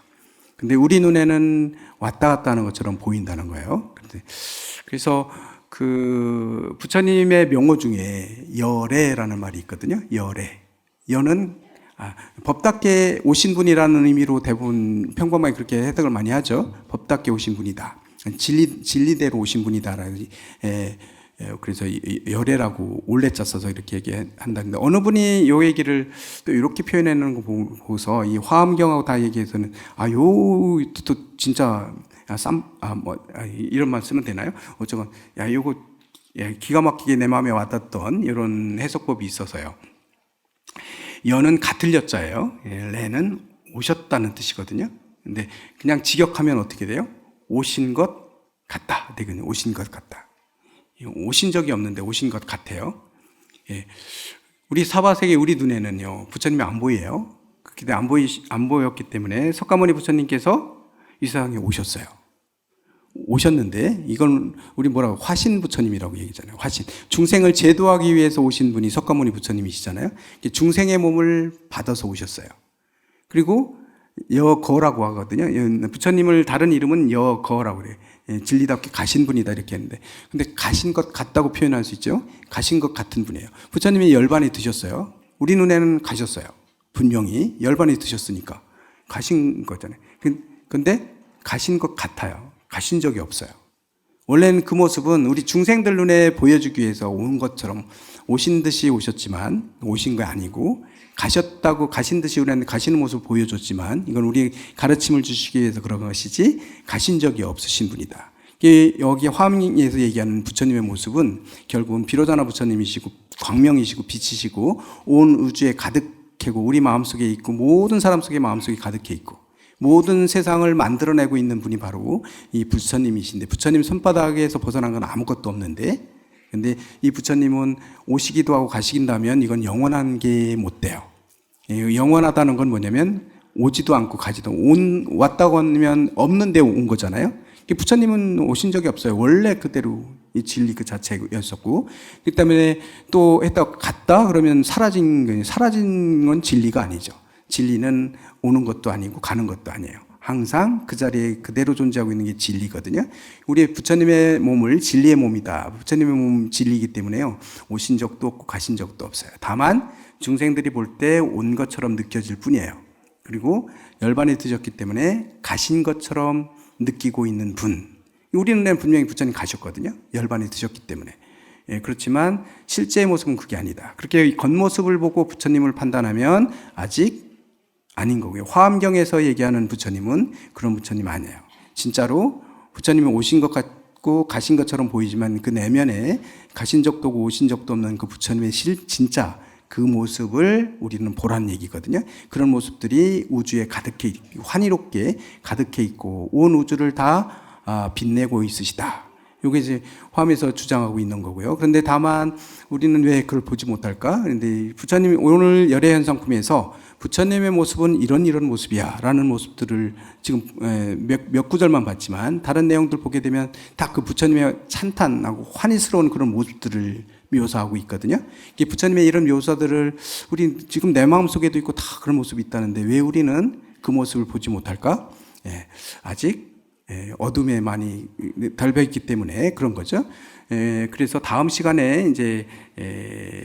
근데 우리 눈에는 왔다 갔다 하는 것처럼 보인다는 거예요. 그래서 그 부처님의 명호 중에 여래라는 말이 있거든요. 여래. 여는 법답게 오신 분이라는 의미로 대부분 평범하게 그렇게 해석을 많이 하죠. 법답게 오신 분이다. 진리대로 오신 분이다라는. 그래서 열애라고 올레자 써서 이렇게 얘기한다는데, 어느 분이 이 얘기를 또 이렇게 표현하는 거 보고서 이 화엄경하고 다 얘기해서는 또 진짜 이런 말 쓰면 되나요? 어쩌건 요거 기가 막히게 내 마음에 와닿던 이런 해석법이 있어서요. 여는 같을 여자예요. 레는 오셨다는 뜻이거든요. 근데 그냥 직역하면 어떻게 돼요? 오신 것 같다. 되거든요. 오신 것 같다. 오신 적이 없는데 오신 것 같아요. 우리 사바세계 우리 눈에는요 부처님이 안 보여요. 그렇게 안 보였기 때문에 석가모니 부처님께서 이 세상에 오셨어요. 오셨는데 이건 우리 뭐라고 화신 부처님이라고 얘기잖아요. 화신, 중생을 제도하기 위해서 오신 분이 석가모니 부처님이시잖아요. 중생의 몸을 받아서 오셨어요. 그리고 여거라고 하거든요. 부처님을 다른 이름은 여거라고 그래요. 진리답게 가신 분이다 이렇게 했는데, 근데 가신 것 같다고 표현할 수 있죠. 가신 것 같은 분이에요. 부처님이 열반에 드셨어요. 우리 눈에는 가셨어요. 분명히 열반에 드셨으니까 가신 거잖아요. 근데 가신 것 같아요. 가신 적이 없어요. 원래는 그 모습은 우리 중생들 눈에 보여주기 위해서 온 것처럼 오신 듯이 오셨지만 오신 거 아니고, 가셨다고 가신 듯이 우리한테 가시는 모습을 보여줬지만 이건 우리 가르침을 주시기 위해서 그런 것이지 가신 적이 없으신 분이다. 여기 화엄경에서 얘기하는 부처님의 모습은 결국은 비로자나 부처님이시고 광명이시고 빛이시고 온 우주에 가득하고 우리 마음속에 있고 모든 사람 속에 마음속에 가득해 있고 모든 세상을 만들어내고 있는 분이 바로 이 부처님이신데, 부처님 손바닥에서 벗어난 건 아무것도 없는데, 근데 이 부처님은 오시기도 하고 가시긴다면 이건 영원한 게 못 돼요. 영원하다는 건 뭐냐면 오지도 않고 가지도, 왔다고 하면 없는데 온 거잖아요. 부처님은 오신 적이 없어요. 원래 그대로 이 진리 그 자체였었고, 그 때문에 또 갔다 그러면 사라진 건 진리가 아니죠. 진리는 오는 것도 아니고 가는 것도 아니에요. 항상 그 자리에 그대로 존재하고 있는 게 진리거든요. 우리 부처님의 몸을 진리의 몸이다. 부처님의 몸은 진리이기 때문에요. 오신 적도 없고 가신 적도 없어요. 다만 중생들이 볼 때 온 것처럼 느껴질 뿐이에요. 그리고 열반에 드셨기 때문에 가신 것처럼 느끼고 있는 분. 우리는 분명히 부처님 가셨거든요. 열반에 드셨기 때문에. 그렇지만 실제의 모습은 그게 아니다. 그렇게 겉모습을 보고 부처님을 판단하면 아직 아닌 거고요. 화엄경에서 얘기하는 부처님은 그런 부처님 아니에요. 진짜로 부처님이 오신 것 같고 가신 것처럼 보이지만 그 내면에 가신 적도 없고 오신 적도 없는 그 부처님의 진짜 그 모습을 우리는 보란 얘기거든요. 그런 모습들이 우주에 가득해 있고 환희롭게 가득해 있고 온 우주를 다 빛내고 있으시다. 이게 이제 화엄에서 주장하고 있는 거고요. 그런데 다만 우리는 왜 그걸 보지 못할까? 그런데 부처님이 오늘 열애현상품에서 부처님의 모습은 이런 모습이야 라는 모습들을 지금 몇 구절만 봤지만 다른 내용들 보게 되면 다 그 부처님의 찬탄하고 환희스러운 그런 모습들을 묘사하고 있거든요. 부처님의 이런 묘사들을 우리 지금 내 마음속에도 있고 다 그런 모습이 있다는데 왜 우리는 그 모습을 보지 못할까? 아직 어둠에 많이 덜벼 있기 때문에 그런 거죠. 그래서 다음 시간에 이제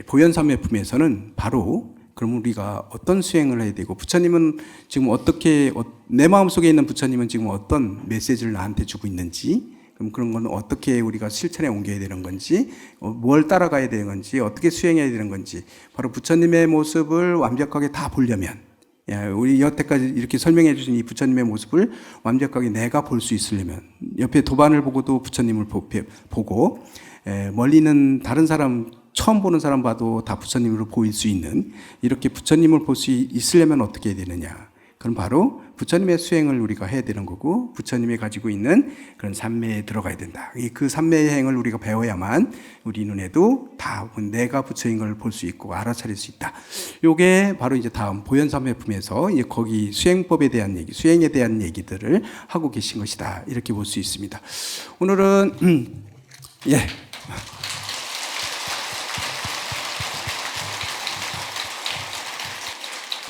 보현삼매품에서는 바로 그럼 우리가 어떤 수행을 해야 되고 부처님은 지금 어떻게 내 마음속에 있는 부처님은 지금 어떤 메시지를 나한테 주고 있는지, 그럼 그런 건 어떻게 우리가 실천에 옮겨야 되는 건지, 뭘 따라가야 되는 건지, 어떻게 수행해야 되는 건지, 바로 부처님의 모습을 완벽하게 다 보려면, 우리 여태까지 이렇게 설명해 주신 이 부처님의 모습을 완벽하게 내가 볼 수 있으려면, 옆에 도반을 보고도 부처님을 보고, 멀리는 다른 사람, 처음 보는 사람 봐도 다 부처님으로 보일 수 있는, 이렇게 부처님을 볼 수 있으려면 어떻게 해야 되느냐. 그럼 바로 부처님의 수행을 우리가 해야 되는 거고, 부처님이 가지고 있는 그런 삼매에 들어가야 된다. 그 삼매의 행을 우리가 배워야만 우리 눈에도 다 내가 부처인 걸 볼 수 있고 알아차릴 수 있다. 요게 바로 이제 다음 보현삼매품에서 이제 거기 수행법에 대한 얘기, 수행에 대한 얘기들을 하고 계신 것이다. 이렇게 볼 수 있습니다. 오늘은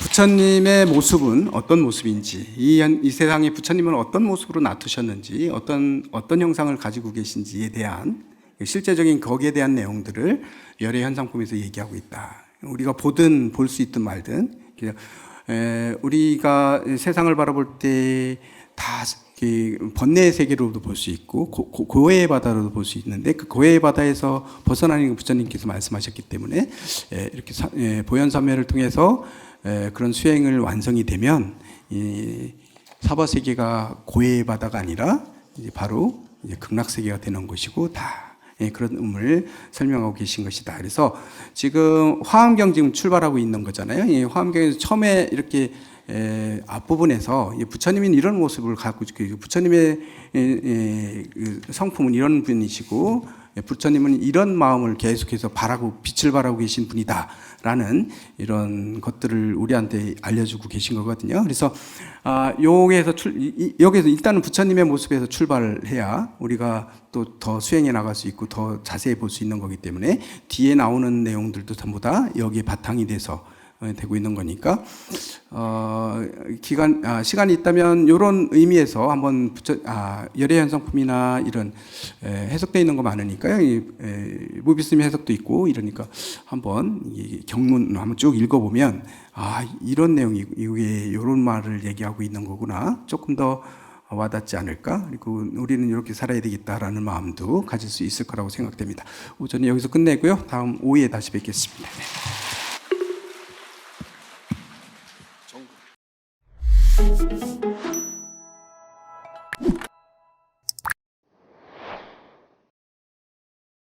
부처님의 모습은 어떤 모습인지, 이 세상에 부처님은 어떤 모습으로 나타셨는지, 어떤 형상을 가지고 계신지에 대한 실제적인 거기에 대한 내용들을 열애현상품에서 얘기하고 있다. 우리가 보든 볼 수 있든 말든, 우리가 세상을 바라볼 때 다 번뇌의 세계로도 볼 수 있고 고해의 바다로도 볼 수 있는데, 그 고해의 바다에서 벗어나는 부처님께서 말씀하셨기 때문에 이렇게 보현삼매를 통해서 그런 수행을 완성이 되면 이 사바세계가 고해의 바다가 아니라 이제 바로 이제 극락세계가 되는 것이고, 다 그런 의미를 설명하고 계신 것이다. 그래서 지금 화엄경 지금 출발하고 있는 거잖아요. 이 화엄경에서 처음에 이렇게 앞부분에서 부처님이 이런 모습을 갖고 있고, 부처님의 성품은 이런 분이시고 부처님은 이런 마음을 계속해서 빛을 바라고 계신 분이다 라는 이런 것들을 우리한테 알려주고 계신 거거든요. 그래서 여기에서 일단은 부처님의 모습에서 출발을 해야 우리가 또 더 수행해 나갈 수 있고 더 자세히 볼 수 있는 거기 때문에 뒤에 나오는 내용들도 전부 다 여기에 바탕이 돼서 되고 있는 거니까, 시간이 있다면 이런 의미에서 한번 열애현상품이나 이런 해석되어 있는 거 많으니까요. 무비스님 해석도 있고 이러니까 한번 경문 한번 쭉 읽어보면 이런 내용이 이게 이런 말을 얘기하고 있는 거구나. 조금 더 와닿지 않을까? 그리고 우리는 이렇게 살아야 되겠다라는 마음도 가질 수 있을 거라고 생각됩니다. 오전에 여기서 끝내고요. 다음 오후에 다시 뵙겠습니다. 네.